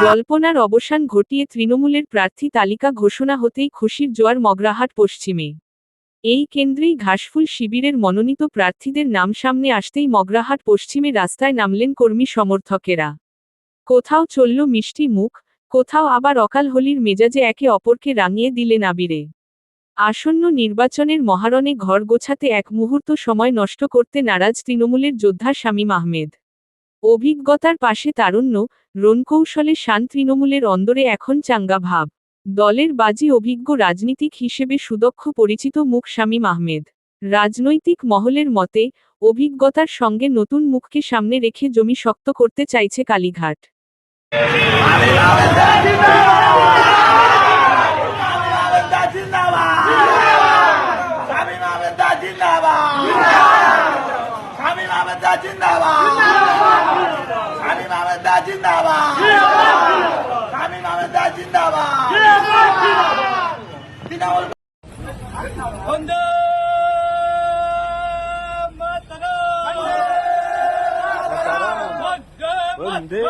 জল্পনার অবসান ঘটিয়ে তৃণমূলের প্রার্থী তালিকা ঘোষণা হতেই খুশির জোয়ার মগরাহাট পশ্চিমে। এই কেন্দ্রেই ঘাসফুল শিবিরের মনোনীত প্রার্থীদের নাম সামনে আসতেই মগরাহাট পশ্চিমে রাস্তায় নামলেন কর্মী সমর্থকেরা। কোথাও চলল মিষ্টি মুখ, কোথাও আবার অকাল হোলির মেজাজে একে অপরকে রাঙিয়ে দিলেন আবিরে। আসন্ন নির্বাচনের মহারণে ঘর গোছাতে এক মুহূর্ত সময় নষ্ট করতে নারাজ তৃণমূলের যোদ্ধা শামীম আহমেদ। অভিজ্ঞতার পাশে তারুণ্য, রণকৌশলে শান তৃণমূলের অন্দরে এখন চাঙ্গা ভাব। দলের বাজি অভিজ্ঞ রাজনীতিক হিসেবে সুদক্ষ পরিচিত মুখ শামীম আহমেদ। রাজনৈতিক মহলের মতে, অভিজ্ঞতার সঙ্গে নতুন মুখকে সামনে রেখে জমি শক্ত করতে চাইছে কালীঘাট। वंदे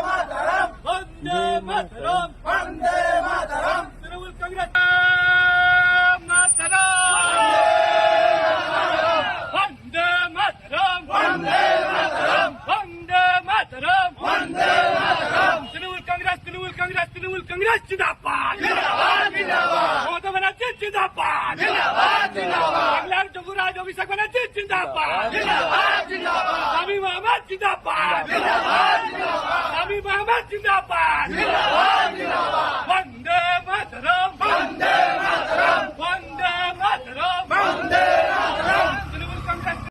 मातरम वंदे मातरम वंदे मातरम तृणमूल कांग्रेस मातरम वंदे मातरम वंदे मातरम वंदे मातरम वंदे मातरम तृणमूल कांग्रेस जिंदाबाद जिंदाबाद जिंदाबाद ममता बनर्जी जिंदाबाद जिंदाबाद जिंदाबाद बांग्लार जोगुराज अभिषेक बनर्जी जिंदाबाद जिंदाबाद जिंदाबाद शामीम अहमद जिंदाबाद जिंदाबाद जिंदाबाद शामीम अहमद जिंदाबाद जिंदाबाद जिंदाबाद वंदे मातरम वंदे मातरम वंदे मातरम वंदे मातरम तृणमूल कांग्रेस।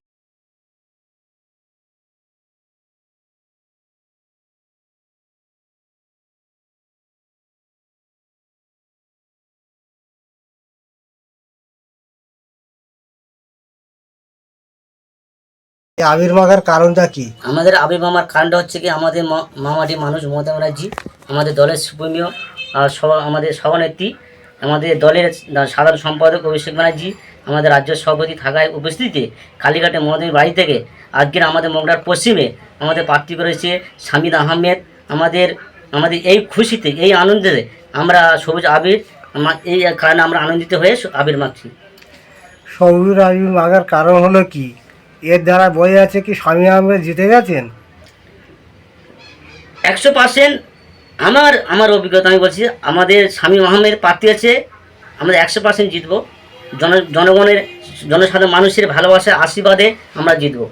আবির্ভাবের কারণটা কি? আমাদের আবির্ভাবের কারণটা হচ্ছে কি, আমাদের মামাটি মানুষ মমতা ব্যানার্জি আমাদের দলের সুপ্রিমিয়, আমাদের সভানেত্রী, আমাদের দলের সাধারণ সম্পাদক অভিষেক ব্যানার্জি আমাদের রাজ্য সভাপতি থাকায় উপস্থিতিতে কালীঘাটে মমতার বাড়ি থেকে আজকের আমাদের মগরাহাট পশ্চিমে আমাদের প্রার্থী করেছে শামীম আহমেদ। আমাদের এই খুশিতে, এই আনন্দে আমরা সবুজ আবির, এই কারণে আমরা আনন্দিত হয়ে আবির মাখছি। সবুজ আবির মাখার কারণ হলো কি? এর দ্বারা বোঝা যাচ্ছে কি শামীম আহমেদ জিতে গেছেন 100%। আমার অভিজ্ঞতা আমি বলছি, আমাদের শামীম আহমেদ প্রার্থী আছে, আমরা 100% জিতবো। জনগণের, জনসাধারণ মানুষের ভালোবাসা আশীর্বাদে আমরা জিতবো।